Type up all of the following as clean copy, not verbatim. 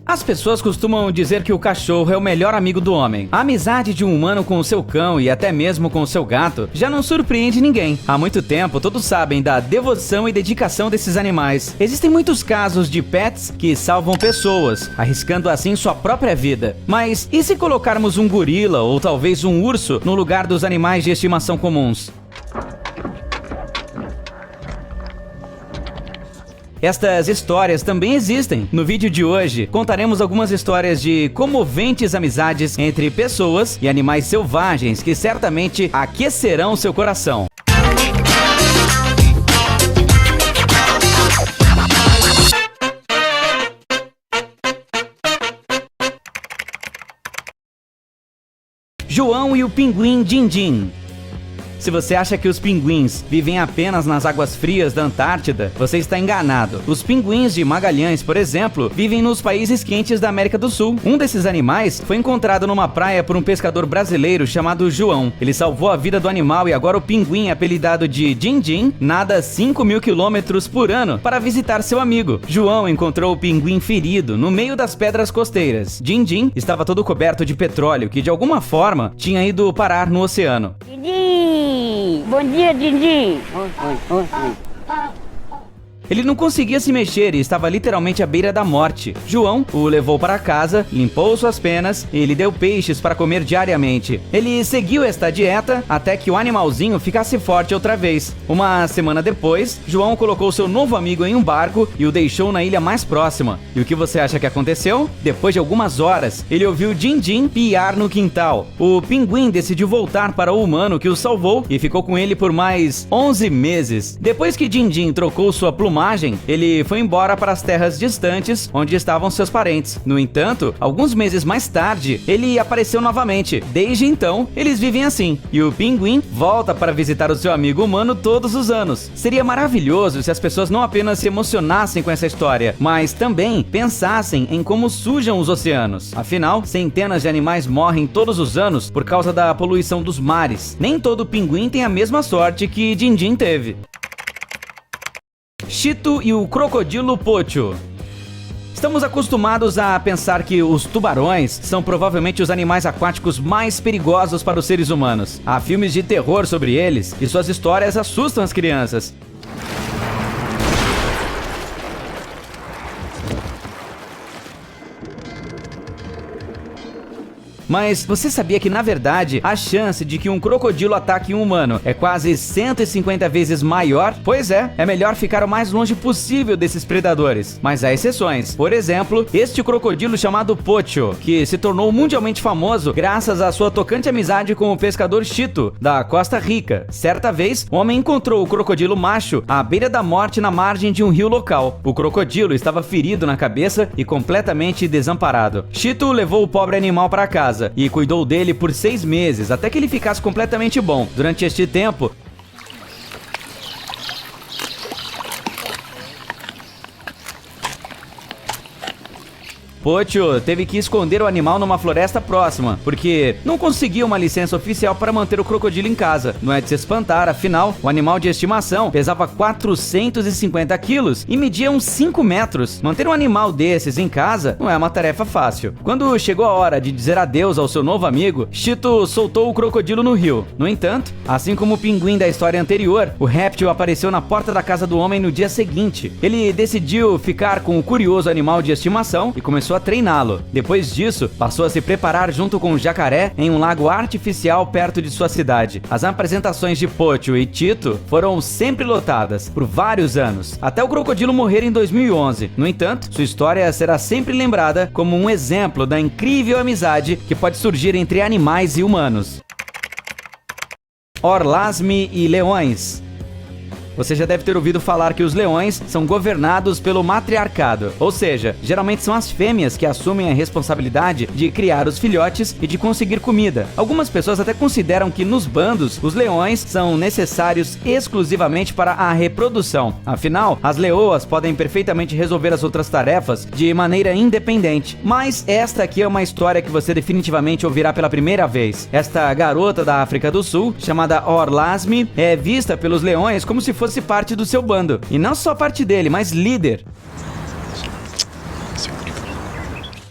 As pessoas costumam dizer que o cachorro é o melhor amigo do homem. A amizade de um humano com o seu cão e até mesmo com o seu gato já não surpreende ninguém. Há muito tempo, todos sabem da devoção e dedicação desses animais. Existem muitos casos de pets que salvam pessoas, arriscando assim sua própria vida. Mas e se colocarmos um gorila ou talvez um urso no lugar dos animais de estimação comuns? Estas histórias também existem. No vídeo de hoje, contaremos algumas histórias de comoventes amizades entre pessoas e animais selvagens que certamente aquecerão seu coração. João e o pinguim Dindim. Se você acha que os pinguins vivem apenas nas águas frias da Antártida, você está enganado. Os pinguins de Magalhães, por exemplo, vivem nos países quentes da América do Sul. Um desses animais foi encontrado numa praia por um pescador brasileiro chamado João. Ele salvou a vida do animal e agora o pinguim, apelidado de Dindim, nada 5.000 km por ano para visitar seu amigo. João encontrou o pinguim ferido no meio das pedras costeiras. Dindim estava todo coberto de petróleo que de alguma forma tinha ido parar no oceano. Bom dia, Dindim. Ele não conseguia se mexer e estava literalmente à beira da morte. João o levou para casa, limpou suas penas e lhe deu peixes para comer diariamente. Ele seguiu esta dieta até que o animalzinho ficasse forte outra vez. Uma semana depois, João colocou seu novo amigo em um barco e o deixou na ilha mais próxima. E o que você acha que aconteceu? Depois de algumas horas, ele ouviu Dindim piar no quintal. O pinguim decidiu voltar para o humano que o salvou e ficou com ele por mais 11 meses. Depois que Dindim trocou sua plumagem, ele foi embora para as terras distantes onde estavam seus parentes. No entanto, alguns meses mais tarde, ele apareceu novamente. Desde então, eles vivem assim. E o pinguim volta para visitar o seu amigo humano todos os anos. Seria maravilhoso se as pessoas não apenas se emocionassem com essa história, mas também pensassem em como sujam os oceanos. Afinal, centenas de animais morrem todos os anos por causa da poluição dos mares. Nem todo pinguim tem a mesma sorte que Dindim teve. Chito e o crocodilo Pocho. Estamos acostumados a pensar que os tubarões são provavelmente os animais aquáticos mais perigosos para os seres humanos. Há filmes de terror sobre eles e suas histórias assustam as crianças. Mas você sabia que, na verdade, a chance de que um crocodilo ataque um humano é quase 150 vezes maior? Pois é melhor ficar o mais longe possível desses predadores. Mas há exceções. Por exemplo, este crocodilo chamado Pocho, que se tornou mundialmente famoso graças à sua tocante amizade com o pescador Chito, da Costa Rica. Certa vez, o homem encontrou o crocodilo macho à beira da morte na margem de um rio local. O crocodilo estava ferido na cabeça e completamente desamparado. Chito levou o pobre animal para casa e cuidou dele por 6 meses, até que ele ficasse completamente bom. Durante este tempo, Pocho teve que esconder o animal numa floresta próxima, porque não conseguia uma licença oficial para manter o crocodilo em casa. Não é de se espantar, afinal, o animal de estimação pesava 450 quilos e media uns 5 metros. Manter um animal desses em casa não é uma tarefa fácil. Quando chegou a hora de dizer adeus ao seu novo amigo, Chito soltou o crocodilo no rio. No entanto, assim como o pinguim da história anterior, o réptil apareceu na porta da casa do homem no dia seguinte. Ele decidiu ficar com o curioso animal de estimação e começou a treiná-lo. Depois disso, passou a se preparar junto com o jacaré em um lago artificial perto de sua cidade. As apresentações de Pocho e Chito foram sempre lotadas por vários anos, até o crocodilo morrer em 2011. No entanto, sua história será sempre lembrada como um exemplo da incrível amizade que pode surgir entre animais e humanos. Orlasme e leões. Você já deve ter ouvido falar que os leões são governados pelo matriarcado, ou seja, geralmente são as fêmeas que assumem a responsabilidade de criar os filhotes e de conseguir comida. Algumas pessoas até consideram que nos bandos, os leões são necessários exclusivamente para a reprodução. Afinal, as leoas podem perfeitamente resolver as outras tarefas de maneira independente. Mas esta aqui é uma história que você definitivamente ouvirá pela primeira vez. Esta garota da África do Sul, chamada Orlasme, é vista pelos leões como se fosse parte do seu bando. E não só parte dele, mas líder.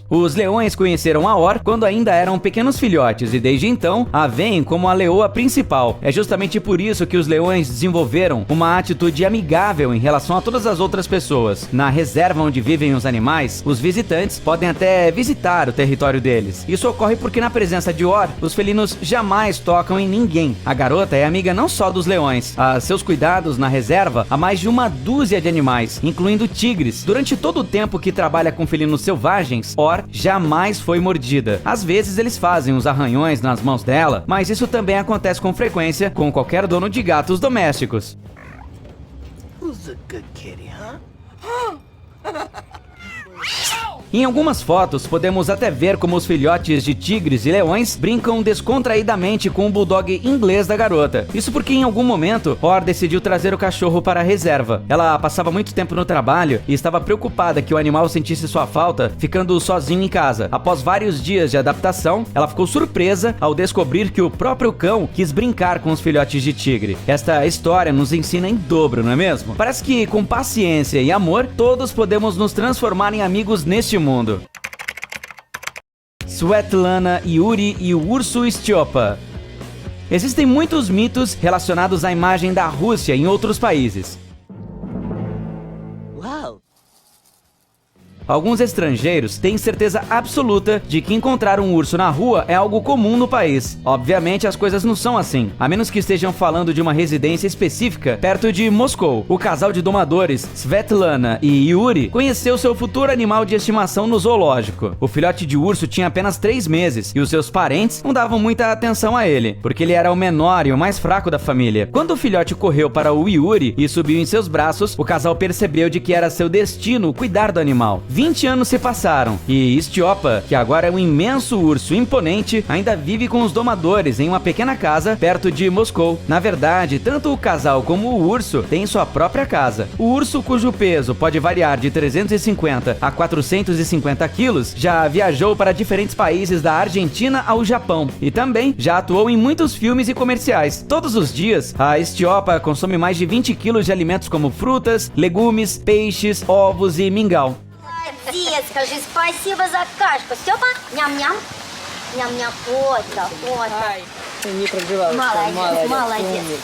Os leões conheceram a Or quando ainda eram pequenos filhotes e desde então a veem como a leoa principal. É justamente por isso que os leões desenvolveram uma atitude amigável em relação a todas as outras pessoas. Na reserva onde vivem os animais, os visitantes podem até visitar o território deles. Isso ocorre porque na presença de Or, os felinos jamais tocam em ninguém. A garota é amiga não só dos leões. A seus cuidados na reserva há mais de uma dúzia de animais, incluindo tigres. Durante todo o tempo que trabalha com felinos selvagens, Or jamais foi mordida. Às vezes eles fazem uns arranhões nas mãos dela, mas isso também acontece com frequência com qualquer dono de gatos domésticos. Who's a good kitty, huh? Em algumas fotos, podemos até ver como os filhotes de tigres e leões brincam descontraidamente com o bulldog inglês da garota. Isso porque em algum momento, Or decidiu trazer o cachorro para a reserva. Ela passava muito tempo no trabalho e estava preocupada que o animal sentisse sua falta, ficando sozinho em casa. Após vários dias de adaptação, ela ficou surpresa ao descobrir que o próprio cão quis brincar com os filhotes de tigre. Esta história nos ensina em dobro, não é mesmo? Parece que com paciência e amor, todos podemos nos transformar em amigos neste mundo. Svetlana Yuri e o urso Stiopa. Existem muitos mitos relacionados à imagem da Rússia em outros países. Wow. Alguns estrangeiros têm certeza absoluta de que encontrar um urso na rua é algo comum no país. Obviamente, as coisas não são assim, a menos que estejam falando de uma residência específica perto de Moscou. O casal de domadores, Svetlana e Yuri, conheceu seu futuro animal de estimação no zoológico. O filhote de urso tinha apenas 3 meses e os seus parentes não davam muita atenção a ele, porque ele era o menor e o mais fraco da família. Quando o filhote correu para o Yuri e subiu em seus braços, o casal percebeu de que era seu destino cuidar do animal. 20 anos se passaram e Stiopa, que agora é um imenso urso imponente, ainda vive com os domadores em uma pequena casa perto de Moscou. Na verdade, tanto o casal como o urso têm sua própria casa. O urso, cujo peso pode variar de 350 a 450 quilos, já viajou para diferentes países da Argentina ao Japão e também já atuou em muitos filmes e comerciais. Todos os dias, a Stiopa consome mais de 20 quilos de alimentos como frutas, legumes, peixes, ovos e mingau. Молодец, скажи спасибо за кашку. Степа, ням-ням. Ням-ням. Вот так, вот так. Не пробивалась. Молодец, молодец.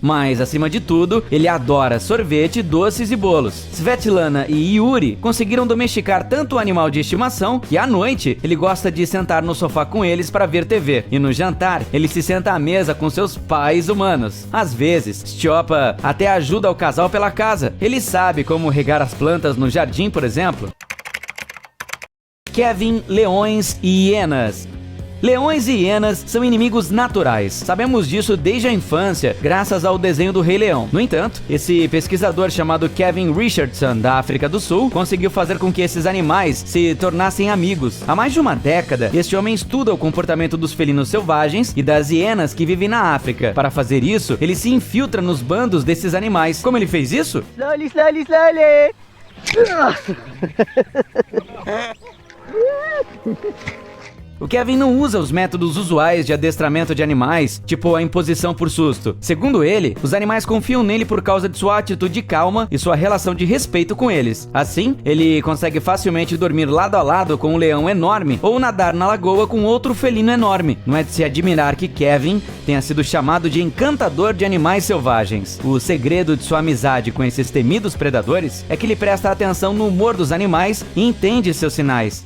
Mas, acima de tudo, ele adora sorvete, doces e bolos. Svetlana e Yuri conseguiram domesticar tanto o animal de estimação que, à noite, ele gosta de sentar no sofá com eles para ver TV. E no jantar, ele se senta à mesa com seus pais humanos. Às vezes, Stiopa até ajuda o casal pela casa. Ele sabe como regar as plantas no jardim, por exemplo. Kevin, leões e hienas. Leões e hienas são inimigos naturais. Sabemos disso desde a infância, graças ao desenho do Rei Leão. No entanto, esse pesquisador chamado Kevin Richardson, da África do Sul, conseguiu fazer com que esses animais se tornassem amigos. Há mais de uma década, este homem estuda o comportamento dos felinos selvagens e das hienas que vivem na África. Para fazer isso, ele se infiltra nos bandos desses animais. Como ele fez isso? Slowly, slowly, slowly. O Kevin não usa os métodos usuais de adestramento de animais, tipo a imposição por susto. Segundo ele, os animais confiam nele por causa de sua atitude calma e sua relação de respeito com eles. Assim, ele consegue facilmente dormir lado a lado com um leão enorme ou nadar na lagoa com outro felino enorme. Não é de se admirar que Kevin tenha sido chamado de encantador de animais selvagens. O segredo de sua amizade com esses temidos predadores é que ele presta atenção no humor dos animais e entende seus sinais.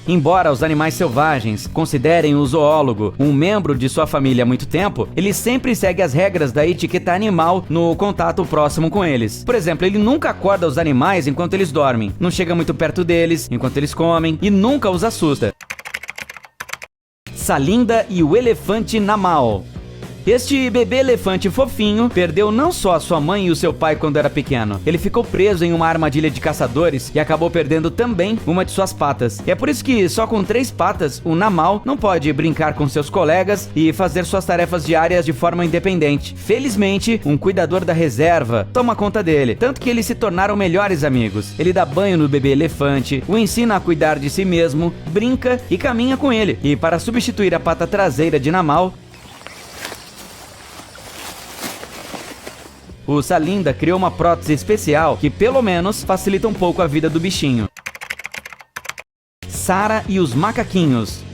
Embora os animais selvagens considerem o zoólogo um membro de sua família há muito tempo, ele sempre segue as regras da etiqueta animal no contato próximo com eles. Por exemplo, ele nunca acorda os animais enquanto eles dormem, não chega muito perto deles enquanto eles comem e nunca os assusta. Salinda e o elefante Namal. Este bebê elefante fofinho perdeu não só sua mãe e o seu pai quando era pequeno. Ele ficou preso em uma armadilha de caçadores e acabou perdendo também uma de suas patas. E é por isso que só com 3 patas, o Namal não pode brincar com seus colegas e fazer suas tarefas diárias de forma independente. Felizmente, um cuidador da reserva toma conta dele, tanto que eles se tornaram melhores amigos. Ele dá banho no bebê elefante, o ensina a cuidar de si mesmo, brinca e caminha com ele. E para substituir a pata traseira de Namal, o Salinda criou uma prótese especial que pelo menos facilita um pouco a vida do bichinho. Sara e os macaquinhos.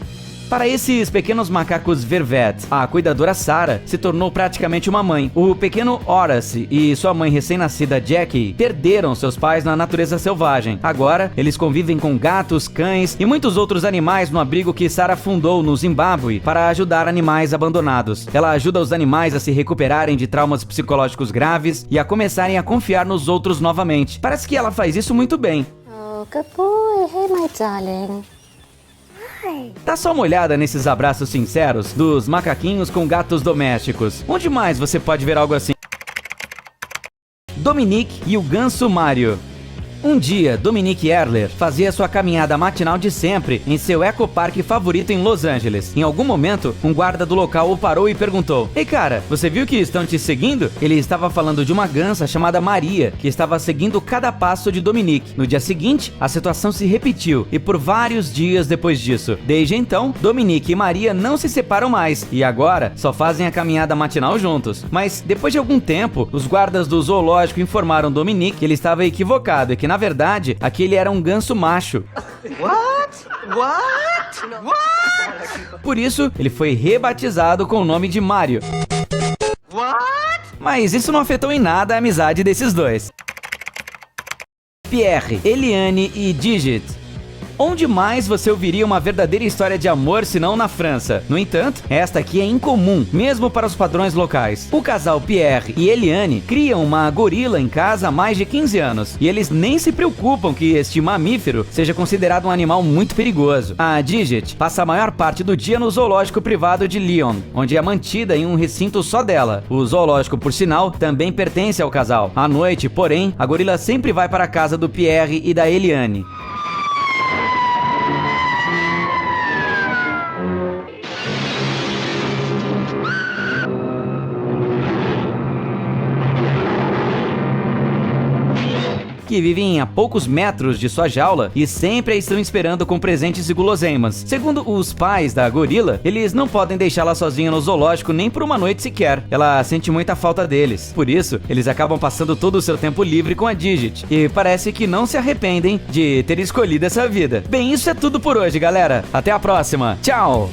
Para esses pequenos macacos Vervet, a cuidadora Sara se tornou praticamente uma mãe. O pequeno Horace e sua mãe recém-nascida Jackie perderam seus pais na natureza selvagem. Agora, eles convivem com gatos, cães e muitos outros animais no abrigo que Sara fundou no Zimbábue para ajudar animais abandonados. Ela ajuda os animais a se recuperarem de traumas psicológicos graves e a começarem a confiar nos outros novamente. Parece que ela faz isso muito bem. Oh, good boy. Hey, my darling. Dá só uma olhada nesses abraços sinceros dos macaquinhos com gatos domésticos. Onde mais você pode ver algo assim? Dominique e o ganso Mário. Um dia, Dominique Erler fazia sua caminhada matinal de sempre em seu ecoparque favorito em Los Angeles. Em algum momento, um guarda do local o parou e perguntou: "Ei cara, você viu que estão te seguindo?" Ele estava falando de uma gansa chamada Maria, que estava seguindo cada passo de Dominique. No dia seguinte, a situação se repetiu e por vários dias depois disso. Desde então, Dominique e Maria não se separam mais e agora só fazem a caminhada matinal juntos. Mas depois de algum tempo, os guardas do zoológico informaram Dominique que ele estava equivocado e que na verdade, aquele era um ganso macho. Por isso, ele foi rebatizado com o nome de Mário. Mas isso não afetou em nada a amizade desses dois. Pierre, Eliane e Digit. Onde mais você ouviria uma verdadeira história de amor senão na França? No entanto, esta aqui é incomum, mesmo para os padrões locais. O casal Pierre e Eliane criam uma gorila em casa há mais de 15 anos, e eles nem se preocupam que este mamífero seja considerado um animal muito perigoso. A Digit passa a maior parte do dia no zoológico privado de Lyon, onde é mantida em um recinto só dela. O zoológico, por sinal, também pertence ao casal. À noite, porém, a gorila sempre vai para a casa do Pierre e da Eliane. Que vivem a poucos metros de sua jaula e sempre a estão esperando com presentes e guloseimas. Segundo os pais da gorila, eles não podem deixá-la sozinha no zoológico nem por uma noite sequer. Ela sente muita falta deles. Por isso, eles acabam passando todo o seu tempo livre com a Digit. E parece que não se arrependem de ter escolhido essa vida. Bem, isso é tudo por hoje, galera. Até a próxima. Tchau!